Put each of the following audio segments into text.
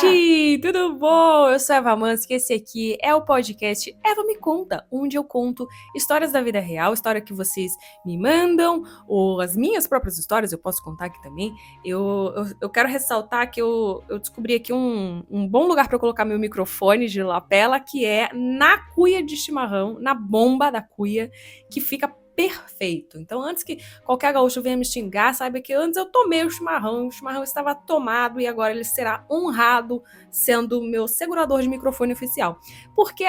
gente! Tudo bom? Eu sou a Eva Mansky, esse aqui é o podcast Eva Me Conta, onde eu conto histórias da vida real, história que vocês me mandam, ou as minhas próprias histórias, eu posso contar aqui também. Eu quero ressaltar que eu descobri aqui um bom lugar para colocar meu microfone de lapela, que é na cuia de chimarrão, na bomba da cuia, que fica perfeito. Então, antes que qualquer gaúcho venha me xingar, saiba que antes eu tomei o chimarrão estava tomado e agora ele será honrado sendo meu segurador de microfone oficial. Por que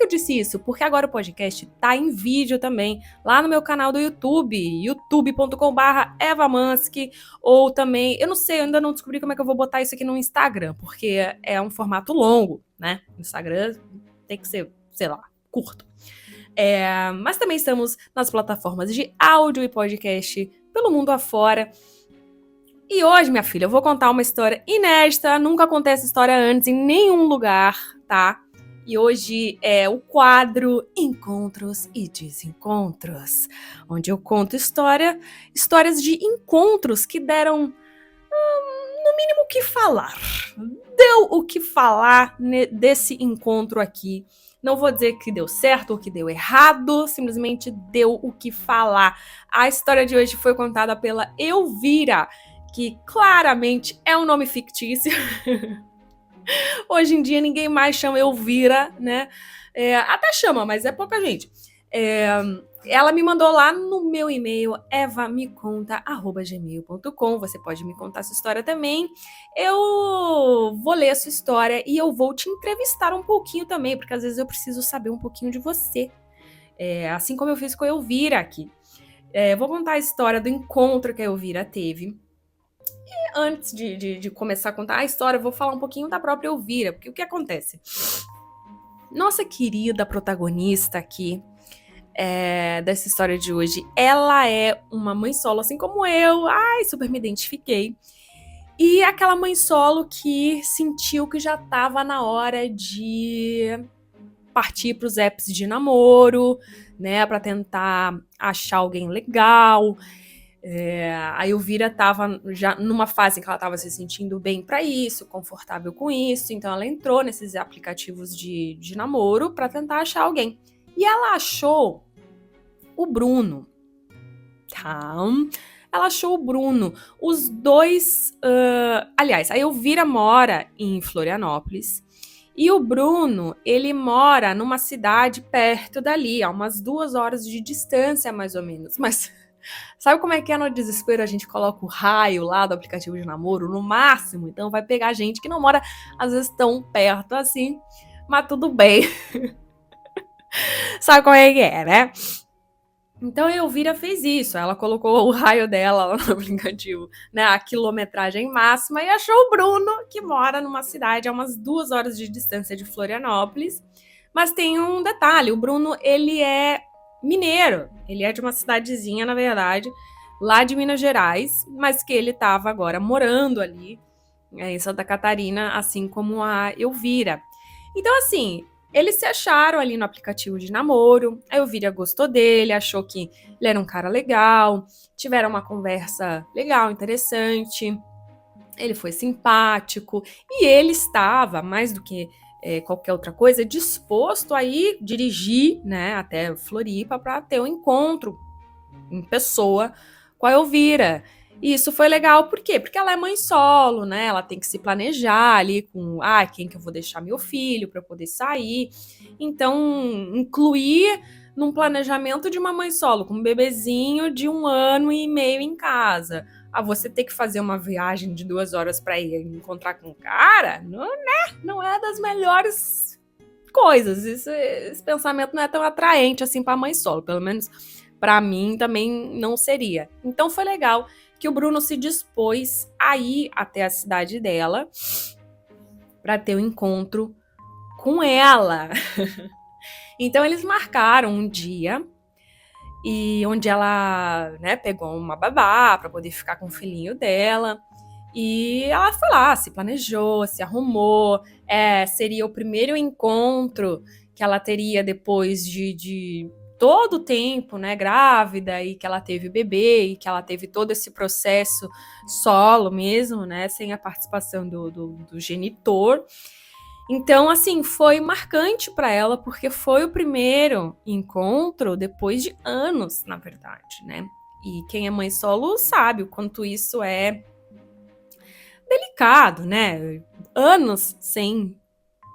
eu disse isso? Porque agora o podcast tá em vídeo também, lá no meu canal do YouTube, youtube.com/evamansky, ou também, eu não sei, eu ainda não descobri como é que eu vou botar isso aqui no Instagram, porque é um formato longo, né? O Instagram tem que ser, sei lá, curto. Mas também estamos nas plataformas de áudio e podcast pelo mundo afora. E hoje, minha filha, eu vou contar uma história inédita. Nunca contei essa história antes em nenhum lugar, tá? E hoje é o quadro Encontros e Desencontros, onde eu conto histórias de encontros que deram, no mínimo, o que falar. Deu o que falar desse encontro aqui. Não vou dizer que deu certo ou que deu errado, simplesmente deu o que falar. A história de hoje foi contada pela Elvira, que claramente é um nome fictício. Hoje em dia ninguém mais chama Elvira, né? Até chama, mas é pouca gente. Ela me mandou lá no meu e-mail evameconta@gmail.com. Você pode me contar sua história também. Eu vou ler a sua história e eu vou te entrevistar um pouquinho também, porque às vezes eu preciso saber um pouquinho de você. Assim como eu fiz com a Elvira aqui. Vou contar a história do encontro que a Elvira teve. E antes de começar a contar a história, eu vou falar um pouquinho da própria Elvira, porque o que acontece? Nossa querida protagonista aqui dessa história de hoje, ela é uma mãe solo, assim como eu. Ai, super me identifiquei. E aquela mãe solo que sentiu que já estava na hora de partir para os apps de namoro, né, para tentar achar alguém legal. A Elvira estava já numa fase em que ela estava se sentindo bem para isso, confortável com isso, então ela entrou nesses aplicativos de namoro para tentar achar alguém. E ela achou o Bruno, tá? Ela achou o Bruno. Os dois... aliás, a Elvira mora em Florianópolis e o Bruno, ele mora numa cidade perto dali, a umas 2 horas de distância, mais ou menos. Mas sabe como é que é no desespero? A gente coloca o raio lá do aplicativo de namoro no máximo, então vai pegar gente que não mora, às vezes, tão perto assim, mas tudo bem. Sabe como é que é, né? Então a Elvira fez isso, ela colocou o raio dela lá no aplicativo, né, a quilometragem máxima, e achou o Bruno, que mora numa cidade a umas 2 horas de distância de Florianópolis. Mas tem um detalhe, o Bruno, ele é mineiro, ele é de uma cidadezinha, na verdade, lá de Minas Gerais, mas que ele estava agora morando ali, em Santa Catarina, assim como a Elvira. Então, assim, eles se acharam ali no aplicativo de namoro, a Elvira gostou dele, achou que ele era um cara legal, tiveram uma conversa legal, interessante, ele foi simpático, e ele estava, mais do que qualquer outra coisa, disposto a ir dirigir, né, até Floripa para ter um encontro em pessoa com a Elvira. E isso foi legal, por quê? Porque ela é mãe solo, né? Ela tem que se planejar ali com quem que eu vou deixar meu filho para poder sair. Então, incluir num planejamento de uma mãe solo, com um bebezinho de 1 ano e meio em casa. Você ter que fazer uma viagem de 2 horas para ir encontrar com um cara, não é das melhores coisas. Esse pensamento não é tão atraente assim para mãe solo, pelo menos para mim também não seria. Então foi legal que o Bruno se dispôs a ir até a cidade dela para ter um encontro com ela. Então eles marcaram um dia e onde ela, né, pegou uma babá para poder ficar com o filhinho dela. E ela foi lá, se planejou, se arrumou. Seria o primeiro encontro que ela teria depois de todo o tempo, né, grávida, e que ela teve bebê, e que ela teve todo esse processo solo mesmo, né, sem a participação do genitor. Então, assim, foi marcante para ela, porque foi o primeiro encontro depois de anos, na verdade, né? E quem é mãe solo sabe o quanto isso é delicado, né? Anos sem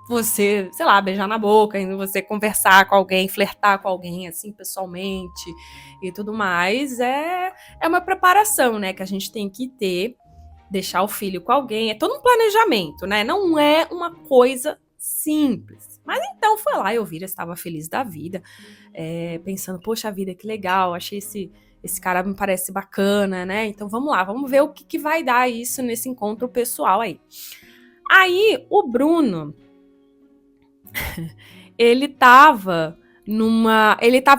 você, sei lá, beijar na boca, você conversar com alguém, flertar com alguém, assim, pessoalmente e tudo mais, é uma preparação, né, que a gente tem que ter, deixar o filho com alguém, é todo um planejamento, né, não é uma coisa simples. Mas então foi lá, eu vi, estava feliz da vida, pensando, poxa vida, que legal, achei esse cara me parece bacana, né, então vamos lá, vamos ver o que vai dar isso nesse encontro pessoal aí. Aí, o Bruno, ele estava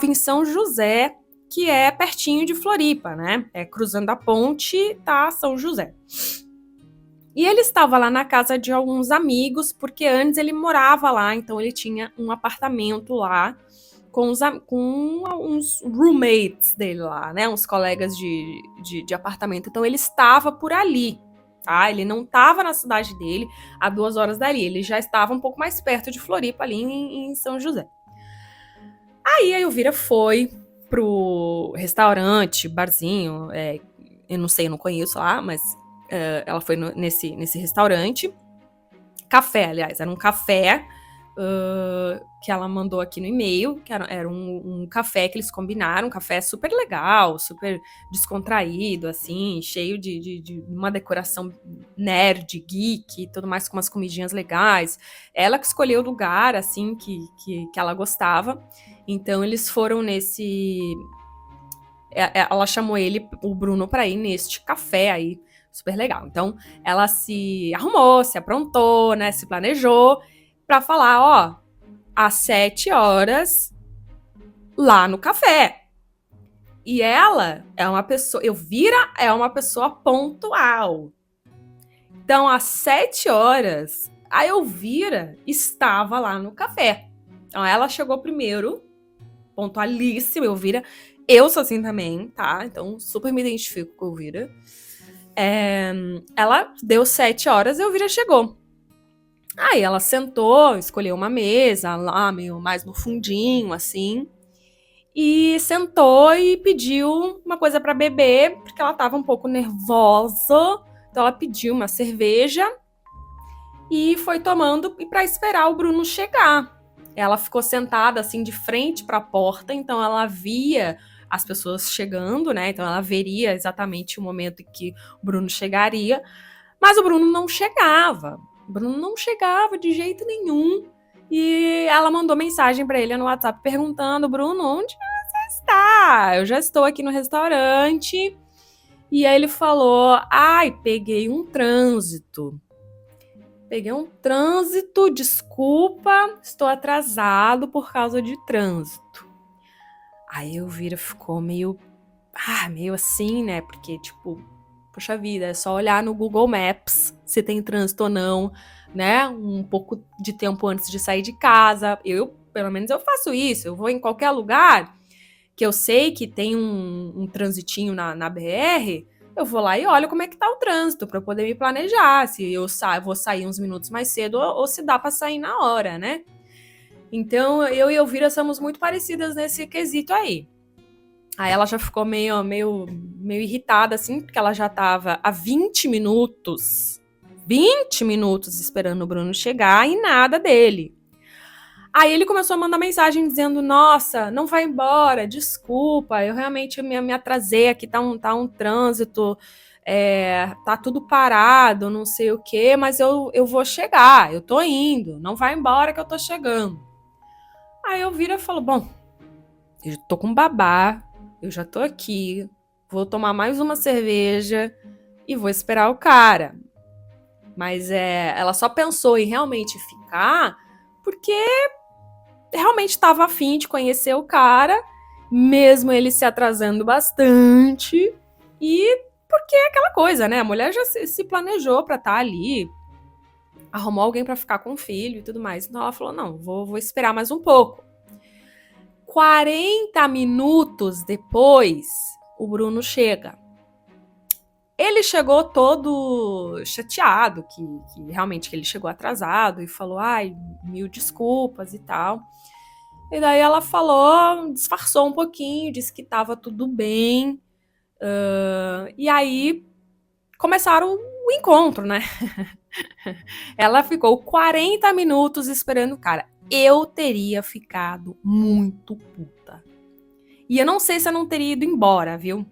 em São José, que é pertinho de Floripa, né? Cruzando a ponte, tá São José. E ele estava lá na casa de alguns amigos, porque antes ele morava lá, então ele tinha um apartamento lá com uns roommates dele lá, né? Uns colegas de apartamento. Então ele estava por ali, tá? Ele não estava na cidade dele a 2 horas dali, ele já estava um pouco mais perto de Floripa, ali em São José. Aí a Elvira foi pro restaurante, barzinho, eu não sei, eu não conheço lá, mas ela foi nesse restaurante. Café, aliás, era um café que ela mandou aqui no e-mail, que era um café que eles combinaram, um café super legal, super descontraído, assim, cheio de uma decoração nerd, geek e tudo mais, com umas comidinhas legais. Ela que escolheu o lugar, assim, que ela gostava. Então, eles foram nesse... Ela chamou o Bruno, pra ir neste café aí, super legal. Então, ela se arrumou, se aprontou, né, se planejou pra falar, ó, às 7 horas lá no café. E ela é uma pessoa... Elvira é uma pessoa pontual. Então, às 7 horas, a Elvira estava lá no café. Então, ela chegou primeiro, pontualíssima, Elvira. Eu sou assim também, tá? Então, super me identifico com a Elvira. Ela deu 7 horas e a Elvira chegou. Aí ela sentou, escolheu uma mesa lá, meio mais no fundinho, assim. E sentou e pediu uma coisa pra beber, porque ela tava um pouco nervosa. Então ela pediu uma cerveja e foi tomando pra esperar o Bruno chegar. Ela ficou sentada assim de frente pra porta, então ela via as pessoas chegando, né? Então ela veria exatamente o momento em que o Bruno chegaria. Mas o Bruno não chegava. O Bruno não chegava de jeito nenhum. E ela mandou mensagem pra ele no WhatsApp perguntando: Bruno, onde você está? Eu já estou aqui no restaurante. E aí ele falou: ai, peguei um trânsito. Peguei um trânsito, desculpa, estou atrasado por causa de trânsito. Aí o Elvira ficou meio assim, né? Porque, tipo, poxa vida, é só olhar no Google Maps se tem trânsito ou não, né? Um pouco de tempo antes de sair de casa. Pelo menos eu faço isso. Eu vou em qualquer lugar que eu sei que tem um transitinho na BR, eu vou lá e olho como é que tá o trânsito para eu poder me planejar, se eu vou sair uns minutos mais cedo ou se dá para sair na hora, né? Então, eu e Elvira somos muito parecidas nesse quesito aí. Aí ela já ficou meio irritada, assim, porque ela já tava há 20 minutos esperando o Bruno chegar e nada dele. Aí ele começou a mandar mensagem dizendo: nossa, não vai embora, desculpa, eu realmente me atrasei, aqui tá um trânsito, tá tudo parado, não sei o quê, mas eu vou chegar, eu tô indo, não vai embora que eu tô chegando. Aí eu viro e falo: bom, eu tô com babá, eu já tô aqui, vou tomar mais uma cerveja e vou esperar o cara. Mas ela só pensou em realmente ficar porque realmente estava afim de conhecer o cara, mesmo ele se atrasando bastante. E porque é aquela coisa, né? A mulher já se planejou pra estar ali, arrumou alguém pra ficar com o filho e tudo mais. Então ela falou: não, vou esperar mais um pouco. 40 minutos depois, o Bruno chega. Ele chegou todo chateado, que realmente que ele chegou atrasado e falou, ai, 1000 desculpas e tal. E daí ela falou, disfarçou um pouquinho, disse que tava tudo bem. E aí começaram o encontro, né? Ela ficou 40 minutos esperando o cara. Eu teria ficado muito puta. E eu não sei se eu não teria ido embora, viu?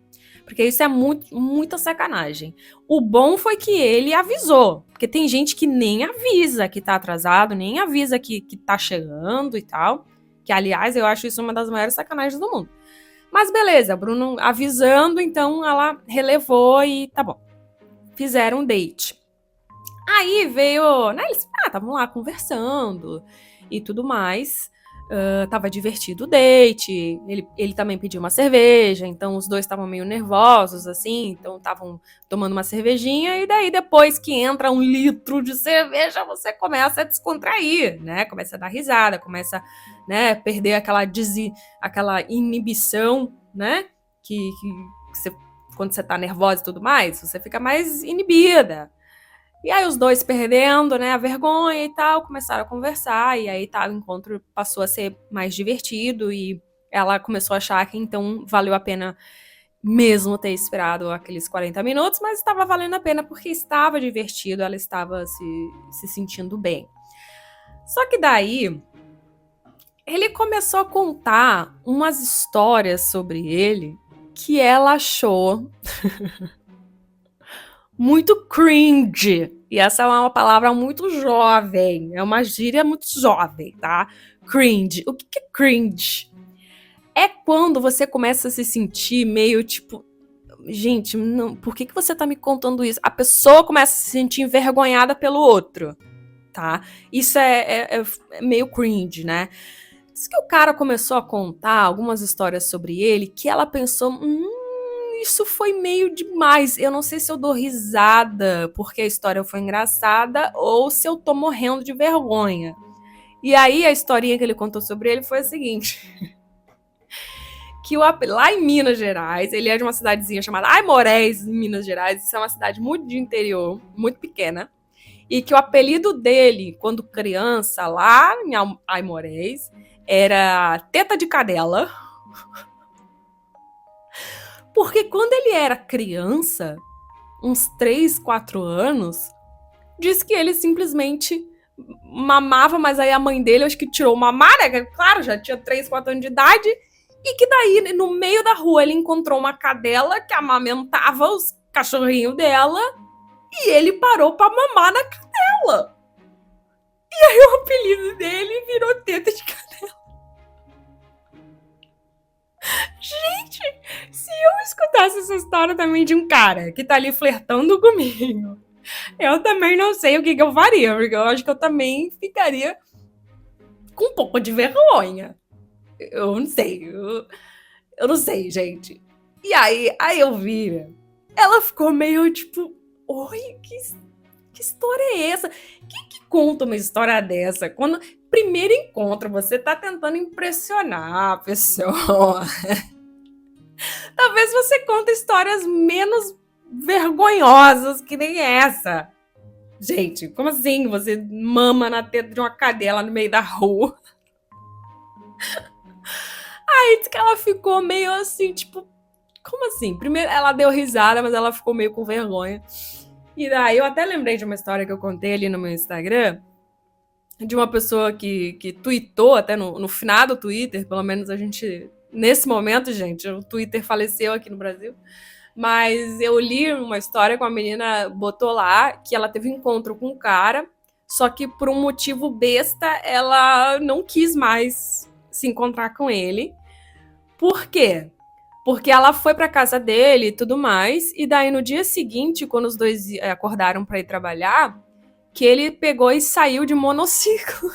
Porque isso é muita sacanagem. O bom foi que ele avisou. Porque tem gente que nem avisa que tá atrasado, nem avisa que tá chegando e tal. Que, aliás, eu acho isso uma das maiores sacanagens do mundo. Mas beleza, Bruno avisando, então ela relevou e tá bom. Fizeram um date. Aí veio, né, eles estavam lá conversando e tudo mais. Tava divertido o date, ele também pediu uma cerveja, então os dois estavam meio nervosos, assim, então estavam tomando uma cervejinha, e daí depois que entra 1 litro de cerveja, você começa a descontrair, né, começa a dar risada, começa, né, perder aquela inibição, né, que você, quando você tá nervosa e tudo mais, você fica mais inibida. E aí os dois perdendo, né, a vergonha e tal, começaram a conversar, e aí tá, o encontro passou a ser mais divertido, e ela começou a achar que então valeu a pena mesmo ter esperado aqueles 40 minutos, mas estava valendo a pena porque estava divertido, ela estava se sentindo bem. Só que daí, ele começou a contar umas histórias sobre ele que ela achou muito cringe. E essa é uma palavra muito jovem. É uma gíria muito jovem, tá? Cringe. O que é cringe? É quando você começa a se sentir meio tipo... Gente, não, por que você tá me contando isso? A pessoa começa a se sentir envergonhada pelo outro, tá? Isso é meio cringe, né? Diz que o cara começou a contar algumas histórias sobre ele que ela pensou... isso foi meio demais. Eu não sei se eu dou risada porque a história foi engraçada ou se eu tô morrendo de vergonha. E aí a historinha que ele contou sobre ele foi a seguinte. Que lá em Minas Gerais, ele é de uma cidadezinha chamada Aimorés, em Minas Gerais. Isso é uma cidade muito de interior, muito pequena. E que o apelido dele, quando criança, lá em Aimorés, era Teta de Cadela. Porque quando ele era criança, uns 3, 4 anos, disse que ele simplesmente mamava, mas aí a mãe dele, acho que tirou o mamar, né? Claro, já tinha 3, 4 anos de idade, e que daí, no meio da rua, ele encontrou uma cadela que amamentava os cachorrinhos dela, e ele parou pra mamar na cadela. E aí o apelido dele virou Teta de Cadela. Gente, se eu escutasse essa história também de um cara que tá ali flertando comigo, eu também não sei o que eu faria, porque eu acho que eu também ficaria com um pouco de vergonha. Eu não sei, eu não sei, gente. E aí eu vi, ela ficou meio tipo, oi, que história é essa? Quem que conta uma história dessa? Quando primeiro encontro, você tá tentando impressionar a pessoa. Talvez você conte histórias menos vergonhosas que nem essa. Gente, como assim você mama na teta de uma cadela no meio da rua? Aí diz que ela ficou meio assim, tipo, como assim? Primeiro ela deu risada, mas ela ficou meio com vergonha. E daí eu até lembrei de uma história que eu contei ali no meu Instagram, de uma pessoa que tweetou, até no finado Twitter, pelo menos a gente... Nesse momento, gente, o Twitter faleceu aqui no Brasil. Mas eu li uma história que uma menina botou lá que ela teve um encontro com um cara, só que por um motivo besta ela não quis mais se encontrar com ele. Por quê? Porque ela foi pra casa dele e tudo mais, e daí no dia seguinte, quando os dois acordaram pra ir trabalhar, que ele pegou e saiu de monociclo.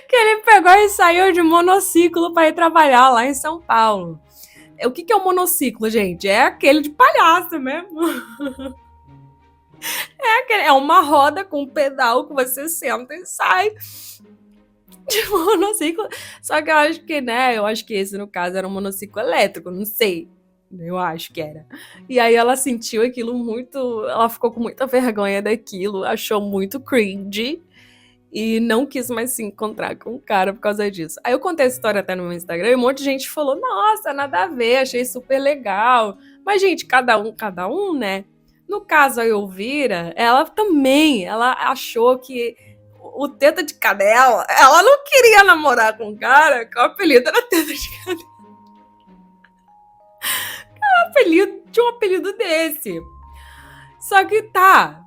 Que ele pegou e saiu de monociclo pra ir trabalhar lá em São Paulo. O que é o monociclo, gente? É aquele de palhaço mesmo. É uma roda com um pedal que você senta e sai. de monociclo. Só que eu acho que, né? Eu acho que esse, no caso, era um monociclo elétrico, não sei. Eu acho que era. E aí ela sentiu aquilo muito. Ela ficou com muita vergonha daquilo, achou muito cringe e não quis mais se encontrar com o cara por causa disso. Aí eu contei essa história até no meu Instagram e um monte de gente falou: nossa, nada a ver, achei super legal. Mas, gente, cada um, né? No caso, a Elvira, ela também, ela achou que o Teta de Cadela, ela não queria namorar com o cara, que o apelido era Teta de Cadela. Tinha um apelido desse. Só que tá,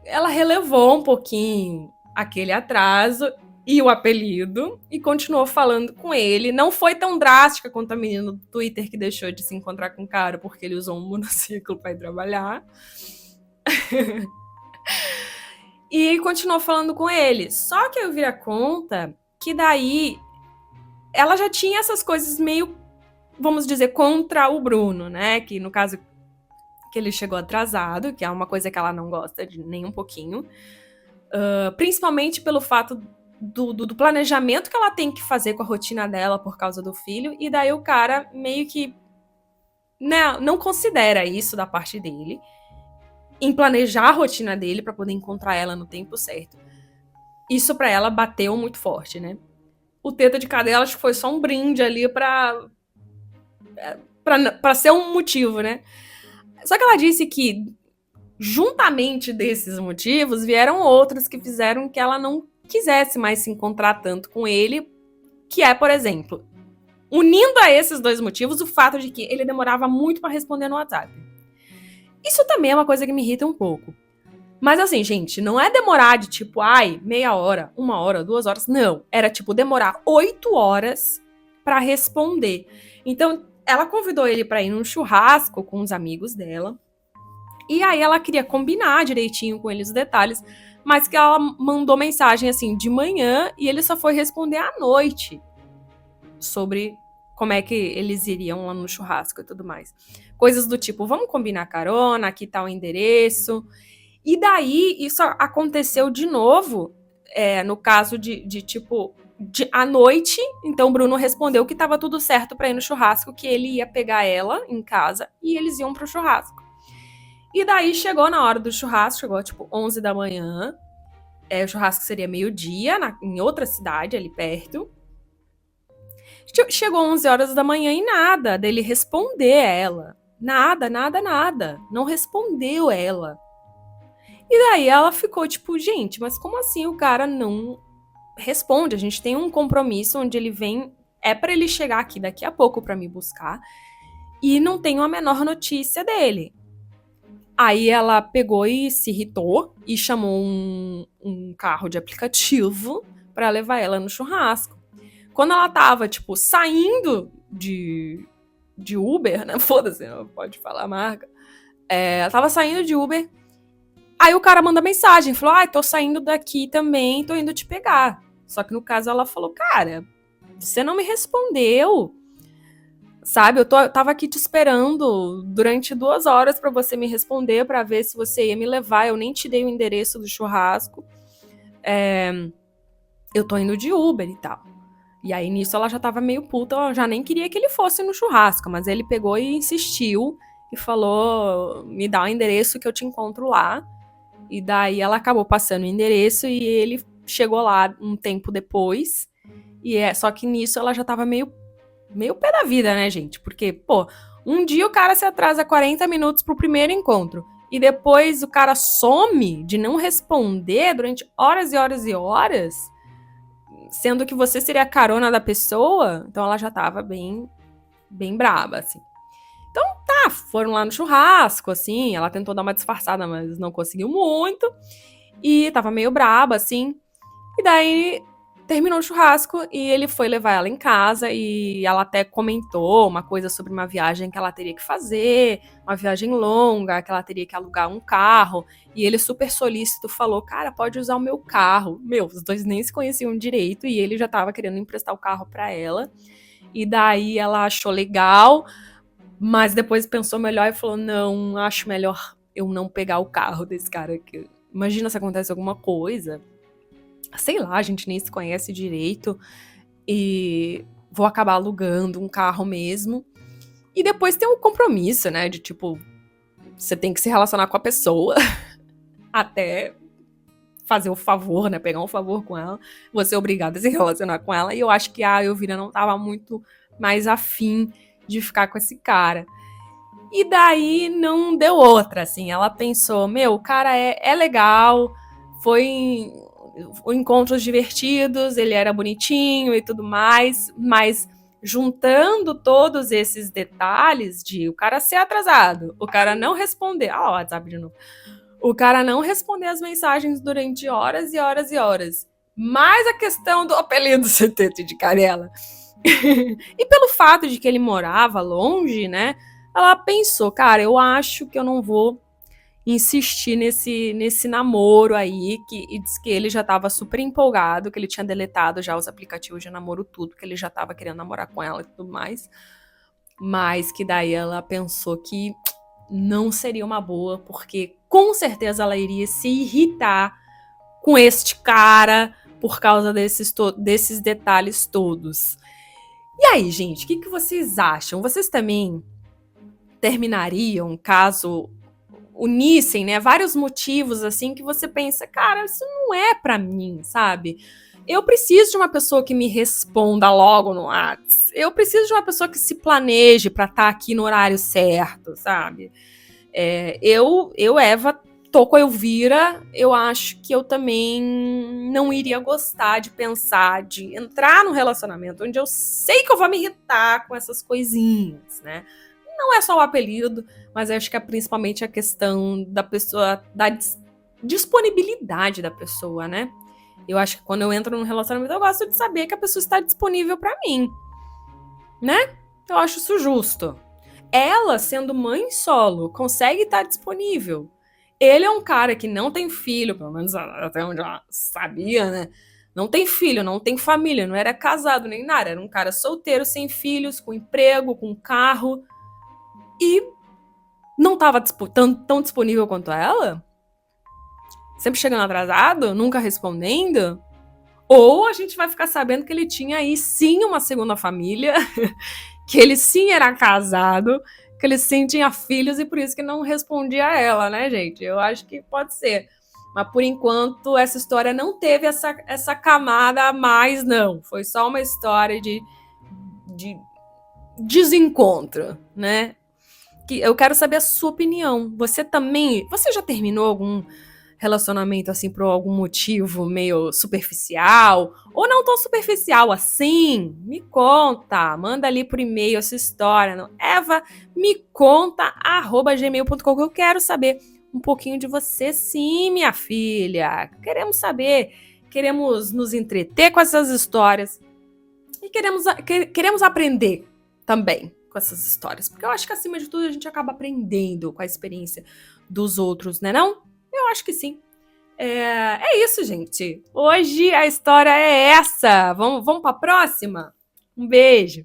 ela relevou um pouquinho aquele atraso e o apelido e continuou falando com ele. Não foi tão drástica quanto a menina do Twitter que deixou de se encontrar com o cara porque ele usou um monociclo para ir trabalhar. E continuou falando com ele. Só que eu vi a conta que daí ela já tinha essas coisas meio, vamos dizer, contra o Bruno, né? Que no caso que ele chegou atrasado, que é uma coisa que ela não gosta de nem um pouquinho. Principalmente pelo fato do planejamento que ela tem que fazer com a rotina dela por causa do filho, e daí o cara meio que, né, não considera isso da parte dele, em planejar a rotina dele para poder encontrar ela no tempo certo. Isso pra ela bateu muito forte, né? O Teta de Cadela acho que foi só um brinde ali pra ser um motivo, né? Só que ela disse que juntamente desses motivos, vieram outros que fizeram que ela não quisesse mais se encontrar tanto com ele, que é, por exemplo, unindo a esses dois motivos, o fato de que ele demorava muito para responder no WhatsApp. Isso também é uma coisa que me irrita um pouco. Mas assim, gente, não é demorar de tipo, meia hora, 1 hora, 2 horas. Não, era tipo demorar 8 horas para responder. Então, ela convidou ele para ir num churrasco com os amigos dela. E aí ela queria combinar direitinho com ele os detalhes, mas que ela mandou mensagem assim de manhã e ele só foi responder à noite sobre como é que eles iriam lá no churrasco e tudo mais. Coisas do tipo, vamos combinar carona, aqui tá o endereço. E daí isso aconteceu de novo, no caso de tipo, à noite, então o Bruno respondeu que tava tudo certo pra ir no churrasco, que ele ia pegar ela em casa e eles iam pro churrasco. E daí chegou na hora do churrasco, chegou tipo 11 da manhã. O churrasco seria meio-dia, em outra cidade ali perto. Chegou 11 horas da manhã e nada dele responder ela. Nada. Não respondeu ela. E daí ela ficou tipo, gente, mas como assim o cara não responde? A gente tem um compromisso onde ele vem, é pra ele chegar aqui daqui a pouco pra me buscar. E não tenho a menor notícia dele. Aí ela pegou e se irritou e chamou um carro de aplicativo pra levar ela no churrasco. Quando ela tava, tipo, saindo de Uber, né? Foda-se, não pode falar a marca. Ela tava saindo de Uber. Aí o cara manda mensagem, falou, tô saindo daqui também, tô indo te pegar. Só que no caso ela falou, cara, você não me respondeu. Sabe, eu tava aqui te esperando durante 2 horas pra você me responder, pra ver se você ia me levar. Eu nem te dei o endereço do churrasco. Eu tô indo de Uber e tal. E aí, nisso, ela já tava meio puta. Ela já nem queria que ele fosse no churrasco. Mas ele pegou e insistiu. E falou, me dá o endereço que eu te encontro lá. E daí, ela acabou passando o endereço. E ele chegou lá um tempo depois. Só que nisso, ela já tava meio pé da vida, né, gente? Porque, pô, um dia o cara se atrasa 40 minutos pro primeiro encontro e depois o cara some de não responder durante horas e horas e horas, sendo que você seria a carona da pessoa, então ela já tava bem braba, assim. Então, foram lá no churrasco, assim, ela tentou dar uma disfarçada, mas não conseguiu muito, e tava meio braba, assim, e daí terminou o churrasco e ele foi levar ela em casa e ela até comentou uma coisa sobre uma viagem que ela teria que fazer, uma viagem longa, que ela teria que alugar um carro. E ele super solícito falou, cara, pode usar o meu carro. Os dois nem se conheciam direito e ele já tava querendo emprestar o carro pra ela. E daí ela achou legal, mas depois pensou melhor e falou, não, acho melhor eu não pegar o carro desse cara. Imagina se acontece alguma coisa. sei lá, a gente nem se conhece direito e vou acabar alugando um carro mesmo. E depois tem um compromisso, né, de tipo, você tem que se relacionar com a pessoa até fazer o favor, né, pegar um favor com ela, você é obrigada a se relacionar com ela. E eu acho que a Elvira não tava muito mais afim de ficar com esse cara. E daí não deu outra, assim. Ela pensou, meu, o cara é legal, foi encontros divertidos, ele era bonitinho e tudo mais, mas juntando todos esses detalhes de o cara ser atrasado, o cara não responder, o WhatsApp de novo, o cara não responder as mensagens durante horas e horas e horas, mais a questão do apelido ser Teta de Canela, e pelo fato de que ele morava longe, né, ela pensou, cara, eu acho que eu não vou insistir nesse namoro aí, e diz que ele já tava super empolgado, que ele tinha deletado já os aplicativos de namoro tudo, que ele já tava querendo namorar com ela e tudo mais, mas que daí ela pensou que não seria uma boa, porque com certeza ela iria se irritar com este cara por causa desses detalhes todos. E aí, gente, o que vocês acham? Vocês também terminariam caso unissem, né, vários motivos assim que você pensa, cara, isso não é pra mim, sabe? Eu preciso de uma pessoa que me responda logo no WhatsApp. Eu preciso de uma pessoa que se planeje pra estar aqui no horário certo, sabe? Eva, tô com a Elvira, eu acho que eu também não iria gostar de pensar, de entrar num relacionamento onde eu sei que eu vou me irritar com essas coisinhas, né? Não é só o apelido, mas acho que é principalmente a questão da pessoa, da disponibilidade da pessoa, né? Eu acho que quando eu entro num relacionamento, eu gosto de saber que a pessoa está disponível pra mim, né? Eu acho isso justo. Ela, sendo mãe solo, consegue estar disponível. Ele é um cara que não tem filho, pelo menos até onde ela sabia, né? Não tem filho, não tem família, não era casado nem nada. Era um cara solteiro, sem filhos, com emprego, com carro. E não estava tão disponível quanto ela? Sempre chegando atrasado? Nunca respondendo? Ou a gente vai ficar sabendo que ele tinha aí sim uma segunda família, que ele sim era casado, que ele sim tinha filhos e por isso que não respondia a ela, né, gente? Eu acho que pode ser. Mas por enquanto essa história não teve essa camada a mais, não. Foi só uma história de desencontro, né? Que eu quero saber a sua opinião. Você já terminou algum relacionamento assim por algum motivo meio superficial ou não tão superficial assim? Me conta, manda ali por e-mail essa história no evameconta@gmail.com que eu quero saber um pouquinho de você, sim, minha filha. Queremos saber, queremos nos entreter com essas histórias e queremos aprender também com essas histórias, porque eu acho que acima de tudo a gente acaba aprendendo com a experiência dos outros, né não? Eu acho que sim. É isso, gente. Hoje a história é essa. Vamos para a próxima? Um beijo.